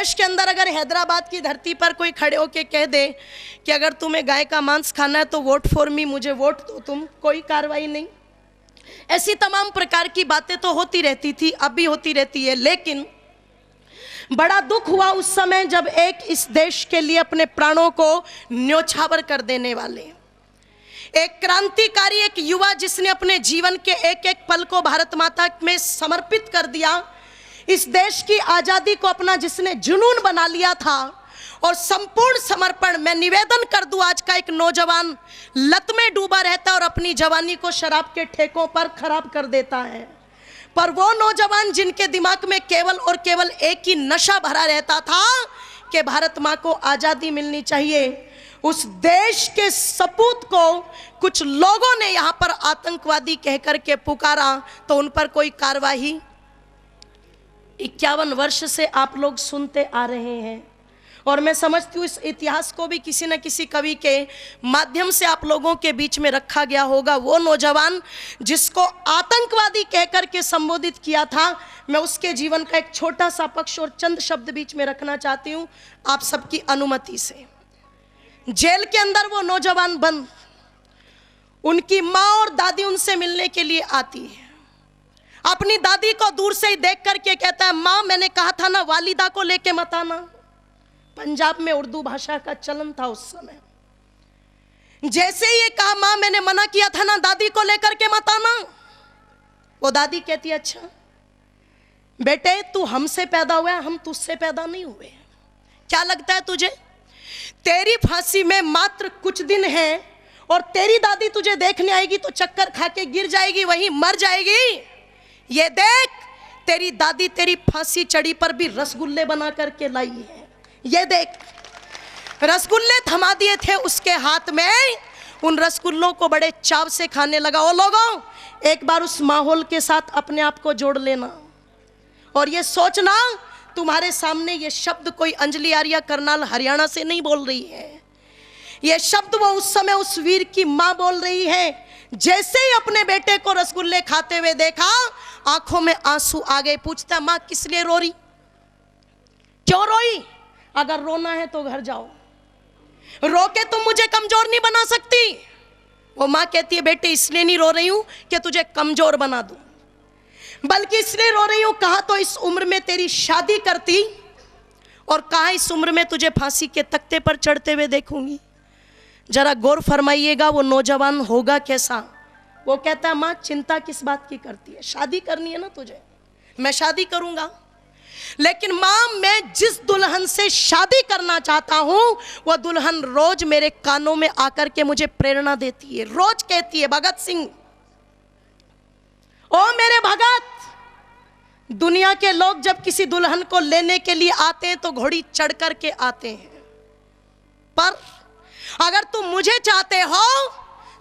देश के अंदर अगर हैदराबाद की धरती पर कोई खड़े होके कह दे कि अगर तुम्हें गाय का मांस खाना है तो वोट फॉर मी, मुझे वोट दो तुम, कोई कार्रवाई नहीं। ऐसी तमाम प्रकार की बातें तो होती रहती थी, अब भी होती रहती है। लेकिन बड़ा दुख हुआ उस समय जब एक इस देश के लिए अपने प्राणों को न्योछावर कर देने वाले एक क्रांतिकारी, एक युवा जिसने अपने जीवन के एक एक पल को भारत माता में समर्पित कर दिया, इस देश की आज़ादी को अपना जिसने जुनून बना लिया था, और संपूर्ण समर्पण मैं निवेदन कर दूं, आज का एक नौजवान लत में डूबा रहता है और अपनी जवानी को शराब के ठेकों पर खराब कर देता है। पर वो नौजवान जिनके दिमाग में केवल और केवल एक ही नशा भरा रहता था कि भारत माँ को आज़ादी मिलनी चाहिए, उस देश के सपूत को कुछ लोगों ने यहाँ पर आतंकवादी कहकर के पुकारा, तो उन पर कोई कार्रवाई 51 वर्ष से आप लोग सुनते आ रहे हैं। और मैं समझती हूँ इस इतिहास को भी किसी न किसी कवि के माध्यम से आप लोगों के बीच में रखा गया होगा। वो नौजवान जिसको आतंकवादी कहकर के संबोधित किया था, मैं उसके जीवन का एक छोटा सा पक्ष और चंद शब्द बीच में रखना चाहती हूँ आप सबकी अनुमति से। जेल के अंदर वो नौजवान बंद, उनकी माँ और दादी उनसे मिलने के लिए आती है। अपनी दादी को दूर से ही देख करके कहता है, माँ मैंने कहा था ना वालिदा को लेके मत आना। पंजाब में उर्दू भाषा का चलन था उस समय। जैसे ही ये कहा, माँ मैंने मना किया था ना दादी को लेकर के मत आना, वो दादी कहती है, अच्छा बेटे तू हमसे पैदा हुआ है, हम तुझसे पैदा नहीं हुए। क्या लगता है तुझे तेरी फांसी में मात्र कुछ दिन है और तेरी दादी तुझे देखने आएगी तो चक्कर खा के गिर जाएगी, वहीं मर जाएगी। ये देख तेरी दादी तेरी फांसी चढ़ी पर भी रसगुल्ले बना करके लाई है। ये देख रसगुल्ले थमा दिए थे उसके हाथ में, उन रसगुल्लों को बड़े चाव से खाने लगा। ओ लोगों, एक बार उस माहौल के साथ अपने आप को जोड़ लेना और ये सोचना तुम्हारे सामने ये शब्द कोई अंजलि आर्या करनाल हरियाणा से नहीं बोल रही है। ये शब्द वो उस समय उस वीर की माँ बोल रही है। जैसे ही अपने बेटे को रसगुल्ले खाते हुए देखा, आंखों में आंसू आ गए। पूछता, माँ किस लिए रो रही, क्यों रोई? अगर रोना है तो घर जाओ, रो के तुम मुझे कमजोर नहीं बना सकती। वो माँ कहती है, बेटे इसलिए नहीं रो रही हूं कि तुझे कमजोर बना दूं, बल्कि इसलिए रो रही हूं, कहा तो इस उम्र में तेरी शादी करती और कहा इस उम्र में तुझे फांसी के तख्ते पर चढ़ते हुए देखूंगी। जरा गौर फरमाइएगा वो नौजवान होगा कैसा। वो कहता है, माँ चिंता किस बात की करती है, शादी करनी है ना तुझे, मैं शादी करूंगा, लेकिन माँ मैं जिस दुल्हन से शादी करना चाहता हूं वो दुल्हन रोज मेरे कानों में आकर के मुझे प्रेरणा देती है, रोज कहती है, भगत सिंह ओ मेरे भगत। दुनिया के लोग जब किसी दुल्हन को लेने के लिए आते हैं तो घोड़ी चढ़ कर के आते हैं, पर अगर तुम मुझे चाहते हो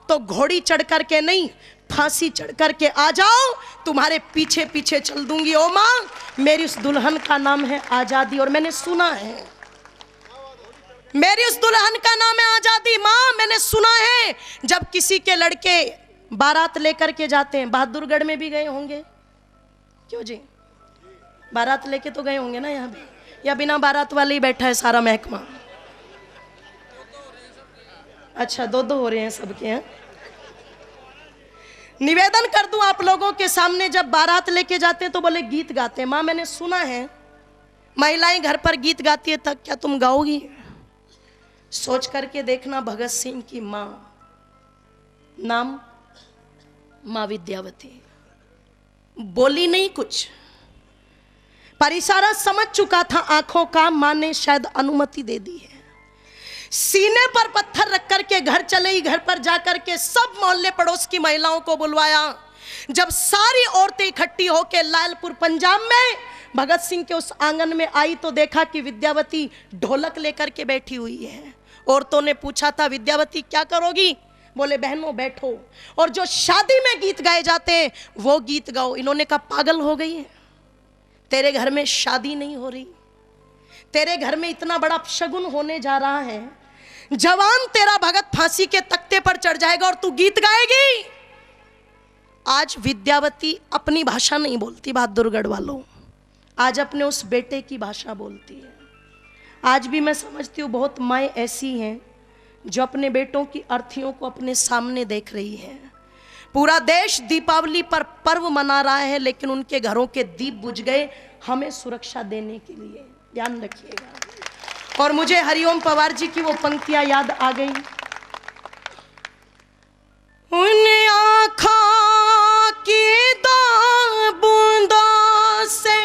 तो घोड़ी चढ़ कर के नहीं, फांसी चढ़ कर के आ जाओ, तुम्हारे पीछे पीछे चल दूंगी। ओ माँ, मेरी उस दुल्हन का नाम है आजादी। और मैंने सुना है मेरी उस दुल्हन का नाम है आजादी। माँ मैंने सुना है जब किसी के लड़के बारात लेकर के जाते हैं, बहादुरगढ़ में भी गए होंगे, क्यों जी, बारात लेके तो गए होंगे ना यहाँ भी, या बिना बारात वाले ही बैठा है सारा महकमा? अच्छा, दो हो रहे हैं सबके यहाँ। निवेदन कर दूं आप लोगों के सामने, जब बारात लेके जाते हैं तो बोले गीत गाते हैं। माँ मैंने सुना है महिलाएं घर पर गीत गाती है, तब क्या तुम गाओगी? सोच करके देखना, भगत सिंह की माँ, नाम माँ विद्यावती, बोली नहीं कुछ, पर इशारा समझ चुका था आंखों का। माँ ने शायद अनुमति दे दी है। सीने पर पत्थर रख करके घर चले ही, घर पर जाकर के सब मोहल्ले पड़ोस की महिलाओं को बुलवाया। जब सारी औरतें इकट्ठी होकर लालपुर पंजाब में भगत सिंह के उस आंगन में आई तो देखा कि विद्यावती ढोलक लेकर के बैठी हुई है। औरतों ने पूछा था, विद्यावती क्या करोगी? बोले बहनों बैठो, और जो शादी में गीत गाए जाते हैं वो गीत गाओ। इन्होंने कहा पागल हो गई है, तेरे घर में शादी नहीं हो रही, तेरे घर में इतना बड़ा शगुन होने जा रहा है, जवान तेरा भगत फांसी के तख्ते पर चढ़ जाएगा और तू गीत गाएगी। आज विद्यावती अपनी भाषा नहीं बोलती बहादुरगढ़ वालों, आज अपने उस बेटे की भाषा बोलती है। आज भी मैं समझती हूँ बहुत माएँ ऐसी हैं जो अपने बेटों की अर्थियों को अपने सामने देख रही है। पूरा देश दीपावली पर पर्व मना रहा है, लेकिन उनके घरों के दीप बुझ गए हमें सुरक्षा देने के लिए। ध्यान रखिएगा। और मुझे हरिओम पवार जी की वो पंक्तियां याद आ गई। उन आँखों की दो बूंदों से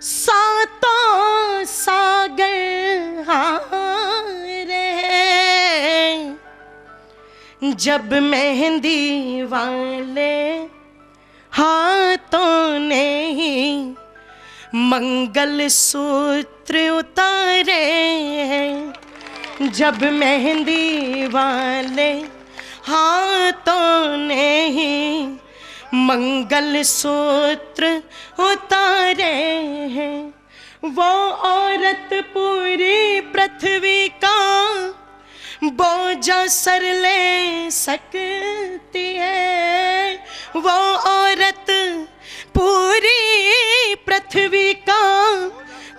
सातों सागर हारे, जब मेहंदी वाले हाथों ने ही मंगल सूत्र उतारे हैं, जब मेहंदी वाले हाथों ने ही मंगल सूत्र उतारे हैं, वो औरत पूरी पृथ्वी का बोझा सर ले सकती है, वो औरत पूरी पृथ्वी का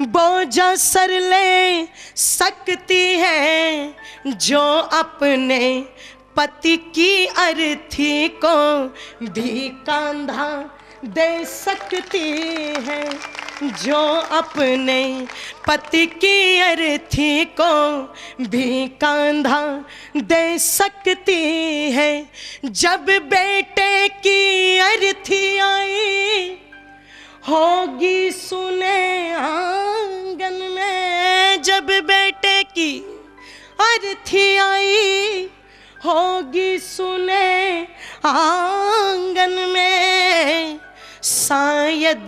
बोझा सर ले सकती है, जो अपने पति की अर्थी को भी कांधा दे सकती है, जो अपने पति की अर्थी को भी कांधा दे सकती है, जब बेटे की अर्थी आई होगी सुने आंगन में, जब बेटे की अर्थी आई होगी सुने आंगन में, शायद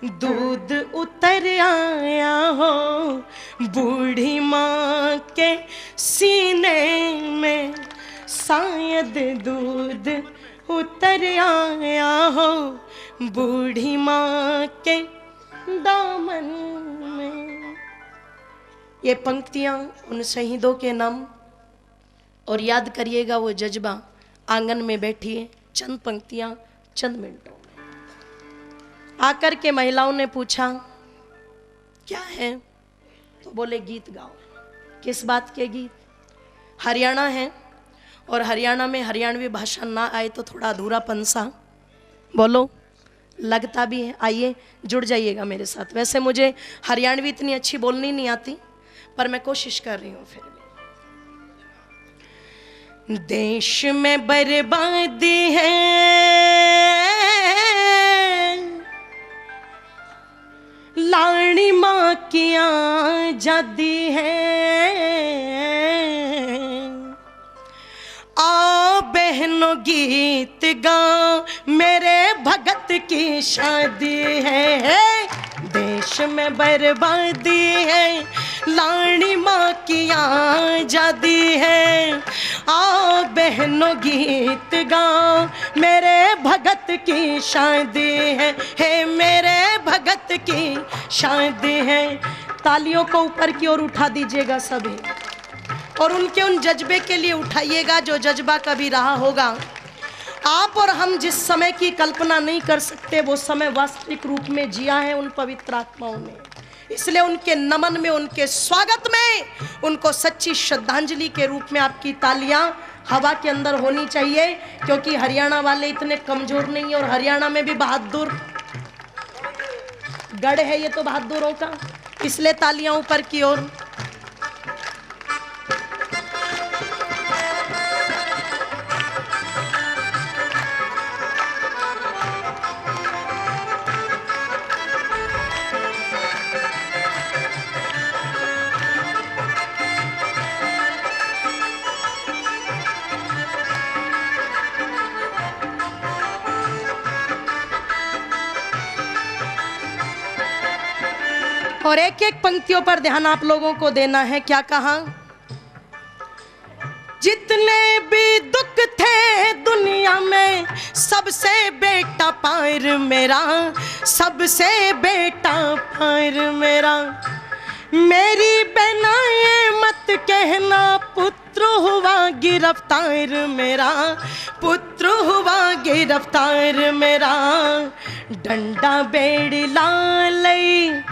दूध उतर आया हो बूढ़ी माँ के सीने में, शायद दूध उतर आया हो बूढ़ी माँ के दामन में। ये पंक्तियाँ उन शहीदों के नाम, और याद करिएगा वो जज्बा। आंगन में बैठी है, चंद पंक्तियाँ चंद मिनटों में। आकर के महिलाओं ने पूछा क्या है, तो बोले गीत गाओ। किस बात के गीत? हरियाणा है, और हरियाणा में हरियाणवी भाषा ना आए तो थोड़ा अधूरापन सा बोलो लगता भी है। आइए जुड़ जाइएगा मेरे साथ। वैसे मुझे हरियाणवी इतनी अच्छी बोलनी नहीं आती, पर मैं कोशिश कर रही हूँ। फिर देश में बर्बादी है, लाड़ी माँ की आजादी है, आओ बहनों गीत गाओ मेरे भगत की शादी है। देश में बर्बादी है, लाड़ी माँ की आजादी है, आओ बहनों गीत गाओ मेरे भगत की शादी है, मेरे भगत की शादी है। तालियों को ऊपर की ओर उठा दीजिएगा सभी, और उनके उन जज्बे के लिए उठाइएगा जो जज्बा कभी रहा होगा। आप और हम जिस समय की कल्पना नहीं कर सकते, वो समय वास्तविक रूप में जिया है उन पवित्र आत्माओं ने। इसलिए उनके नमन में, उनके स्वागत में, उनको सच्ची श्रद्धांजलि के रूप में आपकी तालियां हवा के अंदर होनी चाहिए, क्योंकि हरियाणा वाले इतने कमजोर नहीं है, और हरियाणा में भी बहादुर गढ़ है ये तो बहादुरों का। इसलिए तालियां ऊपर की ओर। और एक एक पंक्तियों पर ध्यान आप लोगों को देना है। क्या कहा? जितने भी दुख थे दुनिया में, सबसे बेटा पार मेरा, सबसे बेटा पार मेरा। मेरी बहनाएं मत कहना पुत्र हुआ गिरफ्तार मेरा, पुत्र हुआ गिरफ्तार मेरा। डंडा बेड़ी लालई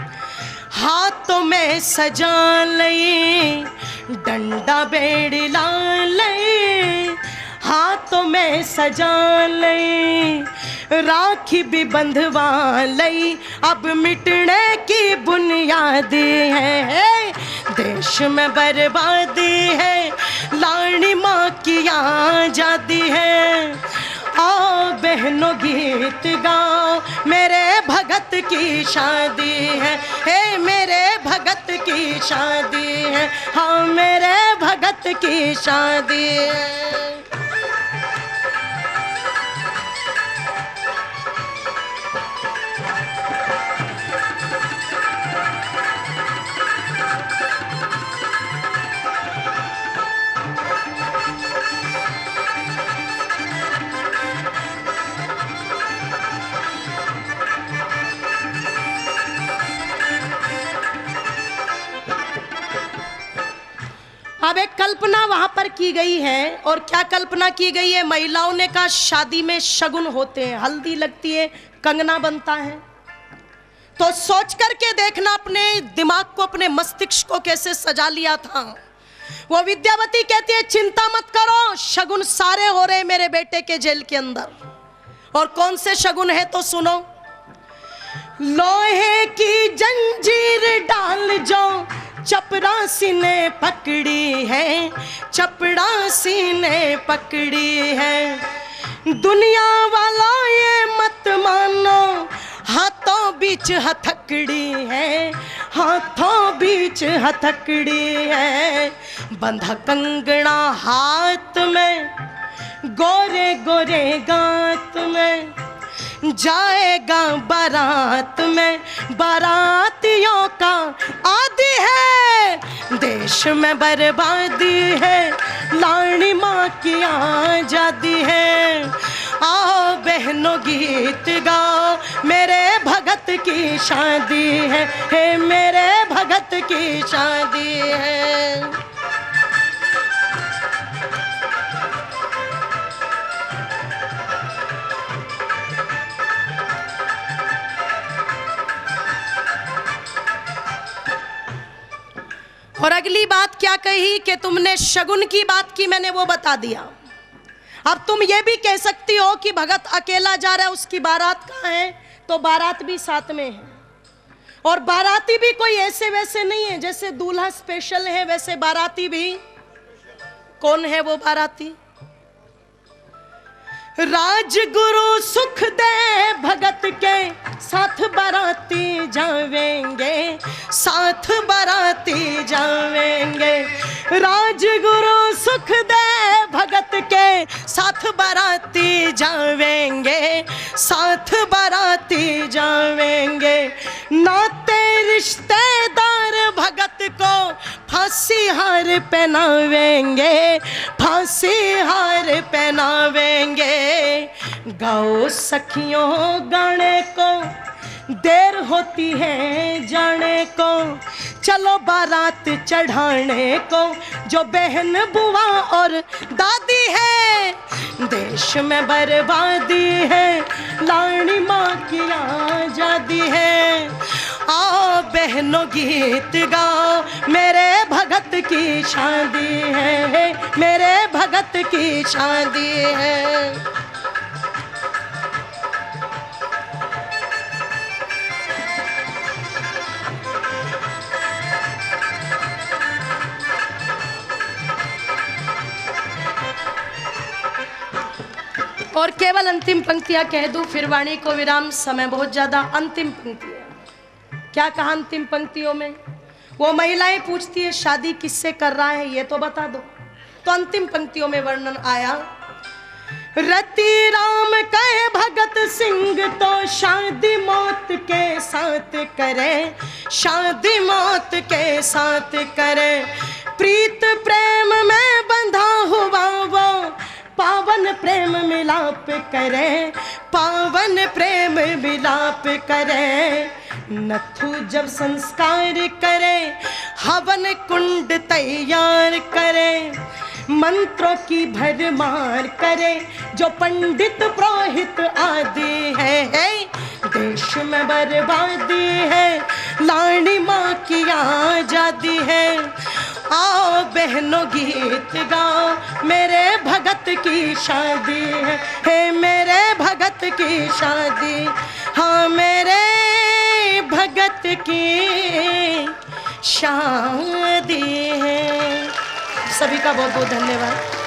हाथों में सजा लई डंडा बेड़ला लई, हाथों में सजा लई राखी भी बंधवा लई, अब मिटने की बुनियादी है, देश में बर्बादी है, लाड़ी माँ की आजादी है। आओ बहनों गीत गाओ, मेरे भगत की शादी है, हे मेरे भगत की शादी है, हाँ मेरे भगत की शादी है। अब एक कल्पना वहां पर की गई है, और क्या कल्पना की गई है? महिलाओं ने कहा शादी में शगुन होते हैं, हल्दी लगती है, कंगना बनता है। तो सोच करके देखना अपने दिमाग को, अपने मस्तिष्क को कैसे सजा लिया था। वो विद्यावती कहती है चिंता मत करो, शगुन सारे हो रहे मेरे बेटे के जेल के अंदर। और कौन से शगुन है तो सुनो। लोहे की जंजीर डाल जो चपरासी ने पकड़ी है, चपरासी ने पकड़ी है, दुनिया वाला ये मत मानो, हाथों बीच हथकड़ी है, हाथों बीच हथकड़ी है, बंधा कंगना हाथ में, गोरे गोरे गात में, जाएगा बारात में, बारातियों का आदि है, देश में बर्बादी है, लाड़ी माँ की आजादी है। आओ बहनों गीत गाओ, मेरे भगत की शादी है, हे मेरे भगत की शादी है। और अगली बात क्या कही कि तुमने शगुन की बात की, मैंने वो बता दिया। अब तुम ये भी कह सकती हो कि भगत अकेला जा रहा है, उसकी बारात कहाँ है? तो बारात भी साथ में है, और बाराती भी कोई ऐसे वैसे नहीं है, जैसे दूल्हा स्पेशल है वैसे बाराती भी। कौन है वो बाराती? राजगुरु सुख दे भगत के साथ बाराती जावेंगे, साथ बाराती जावेंगे, राजगुरु सुख दे भगत के साथ बाराती जावेंगे, साथ बाराती जावेंगे, नाते रिश्तेदार भगत को फांसी हार पहनावेंगे, फांसी हार पहनावेंगे। गाओ सखियों गाने को, देर होती है जाने को, चलो बारात चढ़ाने को, जो बहन बुआ और दादी है, देश में बर्बादी है, लाड़ी माँ की आजादी है। आओ बहनों गीत गाओ, मेरे भगत की शादी है, मेरे भगत की शादी है। और केवल अंतिम पंक्तियां कह दूं, फिर वाणी को विराम, समय बहुत ज्यादा। अंतिम पंक्तियां क्या कहा अंतिम पंक्तियों में? वो महिलाएं पूछती है शादी किससे कर रहा है, ये तो बता दो। तो अंतिम पंक्तियों में वर्णन आया, रति राम कहे भगत सिंह तो शादी मौत के साथ करे, शादी मौत के साथ करे, प्रीत प्रेम में बंधा हुआ वो पावन प्रेम मिलाप करे, पावन प्रेम मिलाप करे, नथु जब संस्कार करे, हवन कुंड तैयार करे, मंत्रों की भरमार करे, जो पंडित पुरोहित आदि है, देश में बर्बादी है, लाड़ी माँ की आजादी है। आओ बहनों गीत गाओ, मेरे भगत की शादी है मेरे भगत की शादी, हाँ मेरे भगत की शादी है। सभी का बहुत बहुत धन्यवाद।